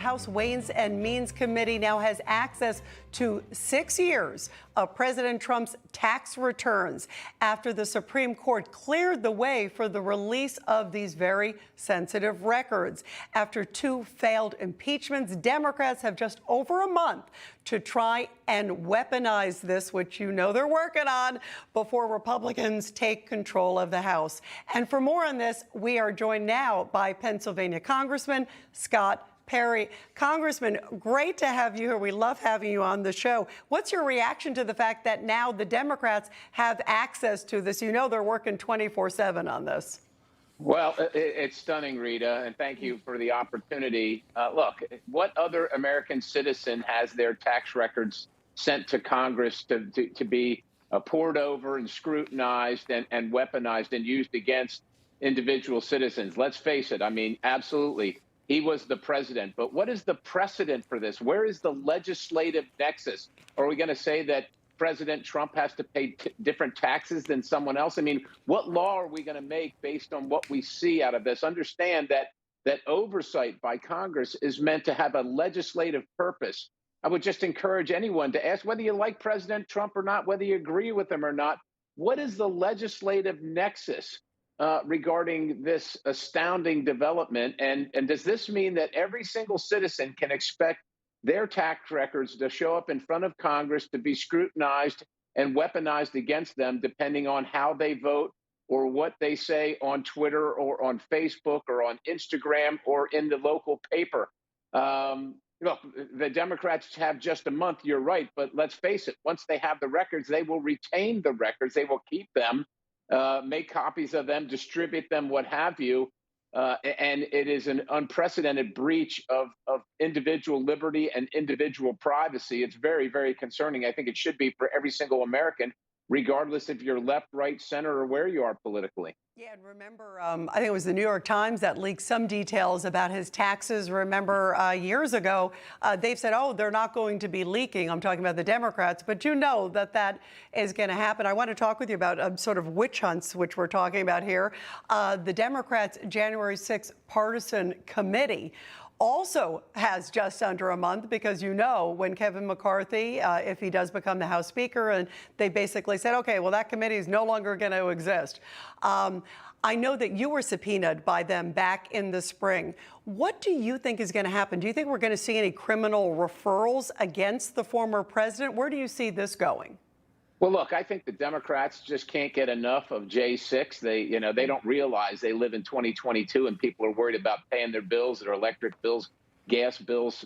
House Ways and Means Committee now has access to 6 years of President Trump's tax returns after the Supreme Court cleared the way for the release of these very sensitive records. After 2 failed impeachments, Democrats have just over a month to try and weaponize this, which you know they're working on, before Republicans take control of the House. And for more on this, we are joined now by Pennsylvania Congressman Scott Perry. Congressman, great to have you here. We love having you on the show. What's your reaction to the fact that now the Democrats have access to this? You know they're working 24/7 on this. Well, it's stunning, Rita, and thank you for the opportunity. Look, what other American citizen has their tax records sent to Congress to be poured over and scrutinized and weaponized and used against individual citizens? Let's face it. I mean, absolutely. He was the president. But what is the precedent for this? Where is the legislative nexus? Are we going to say that President Trump has to pay different taxes than someone else? I mean, what law are we going to make based on what we see out of this? Understand that oversight by Congress is meant to have a legislative purpose. I would just encourage anyone to ask whether you like President Trump or not, whether you agree with him or not. What is the legislative nexus regarding this astounding development? And does this mean that every single citizen can expect their tax records to show up in front of Congress to be scrutinized and weaponized against them, depending on how they vote or what they say on Twitter or on Facebook or on Instagram or in the local paper? Look, the Democrats have just a month, you're right, but let's face it, once they have the records, they will retain the records, they will keep them, make copies of them, distribute them, what have you. And it is an unprecedented breach of individual liberty and individual privacy. It's very, very concerning. I think it should be for every single American, regardless if you're left, right, center, or where you are politically. Yeah, and remember, I think it was the New York Times that leaked some details about his taxes. Remember, years ago, they've said, oh, they're not going to be leaking. I'm talking about the Democrats, but you know that is going to happen. I want to talk with you about sort of witch hunts, which we're talking about here. The Democrats' January 6th partisan committee also has just under a month, because you know when Kevin McCarthy, if he does become the House Speaker, and they basically said, okay, well, that committee is no longer going to exist. I know that you were subpoenaed by them back in the spring. What do you think is going to happen? Do you think we're going to see any criminal referrals against the former president? Where do you see this going? Well, look, I think the Democrats just can't get enough of J6. They don't realize they live in 2022 and people are worried about paying their bills, their electric bills, gas bills,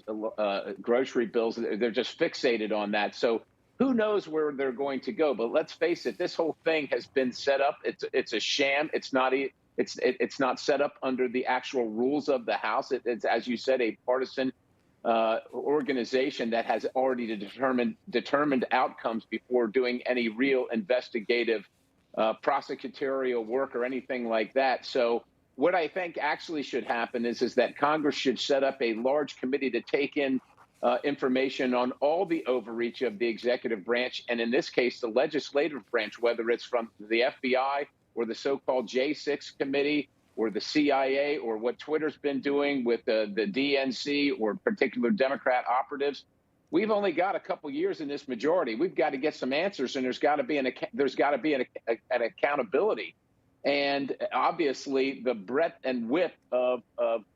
grocery bills. They're just fixated on that. So who knows where they're going to go? But let's face it, this whole thing has been set up. It's a sham. It's not set up under the actual rules of the House. It's, as you said, a partisan organization that has already determined outcomes before doing any real investigative prosecutorial work or anything like that. So what I think actually should happen is that Congress should set up a large committee to take in information on all the overreach of the executive branch, and in this case, the legislative branch, whether it's from the FBI or the so-called J6 committee, or the CIA, or what Twitter's been doing with the DNC or particular Democrat operatives. We've only got a couple years in this majority. We've got to get some answers, and there's got to be an accountability. And obviously, the breadth and width of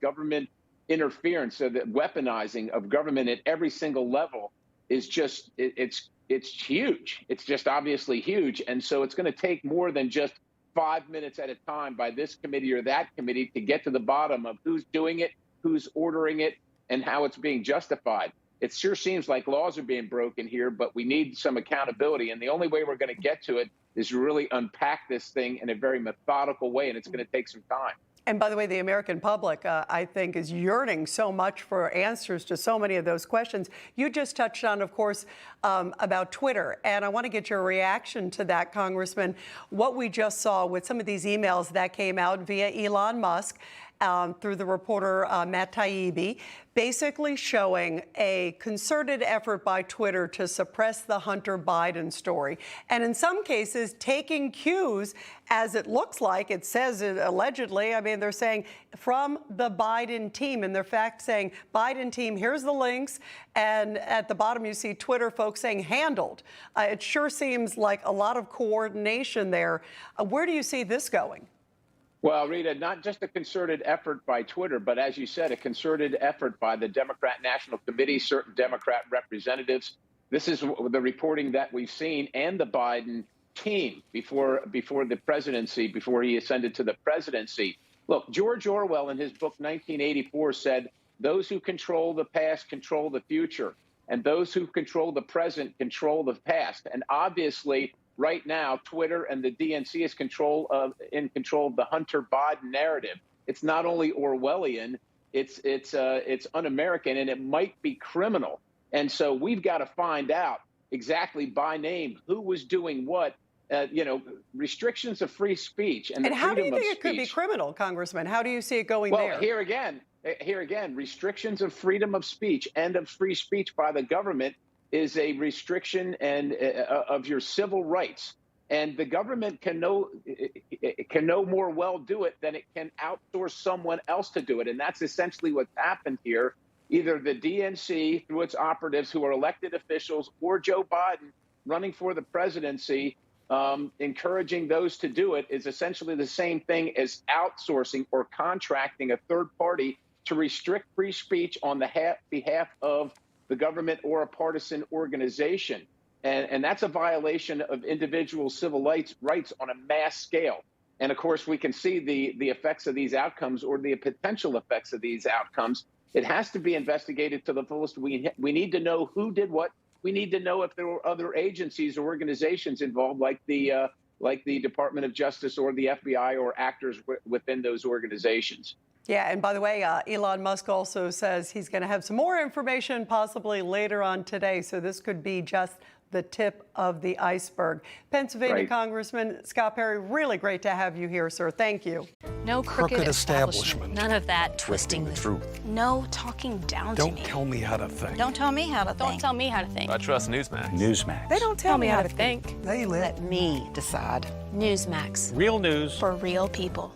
government interference, so the weaponizing of government at every single level is just it's huge. It's just obviously huge, and so it's going to take more than just 5 minutes at a time by this committee or that committee to get to the bottom of who's doing it, who's ordering it, and how it's being justified. It sure seems like laws are being broken here, but we need some accountability. And the only way we're going to get to it is really unpack this thing in a very methodical way, and it's going to take some time. And by the way, the American public, I think, is yearning so much for answers to so many of those questions. You just touched on, of course, about Twitter. And I want to get your reaction to that, Congressman. What we just saw with some of these emails that came out via Elon Musk through the reporter Matt Taibbi, basically showing a concerted effort by Twitter to suppress the Hunter Biden story. And in some cases, taking cues, as it looks like, it says it allegedly, I mean, they're saying from the Biden team, and they're fact saying, Biden team, here's the links. And at the bottom, you see Twitter folks saying handled. It sure seems like a lot of coordination there. Where do you see this going? Well, Rita, not just a concerted effort by Twitter, but as you said, a concerted effort by the Democrat National Committee, certain Democrat representatives. This is the reporting that we've seen, and the Biden team before the presidency, before he ascended to the presidency. Look, George Orwell in his book 1984 said, "Those who control the past control the future, and those who control the present control the past." And obviously, right now, Twitter and the DNC is in control of the Hunter Biden narrative. It's not only Orwellian, it's un-American, and it might be criminal. And so we've got to find out exactly by name who was doing what. Restrictions of free speech and the freedom of speech. And how do you think it could be criminal, Congressman? How do you see it going there? Well, here again, restrictions of freedom of speech and of free speech by the government is a restriction of your civil rights. And the government can no more well do it than it can outsource someone else to do it. And that's essentially what's happened here. Either the DNC, through its operatives who are elected officials, or Joe Biden running for the presidency, encouraging those to do it, is essentially the same thing as outsourcing or contracting a third party to restrict free speech on the behalf of the government or a partisan organization. And that's a violation of individual civil rights on a mass scale. And of course, we can see the effects of these outcomes, or the potential effects of these outcomes. It has to be investigated to the fullest. We need to know who did what. We need to know if there were other agencies or organizations involved, like the Department of Justice or the FBI, or actors within those organizations. Yeah, and by the way, Elon Musk also says he's going to have some more information possibly later on today. So this could be just the tip of the iceberg. Pennsylvania Congressman Scott Perry, really great to have you here, sir. Thank you. No crooked establishment. None of that twisting the truth. No talking down to me. Don't tell me how to think. Don't tell me how to think. Don't tell me how to think. I trust Newsmax. Newsmax. They don't tell me how to think. They let me decide. Newsmax. real news For real people.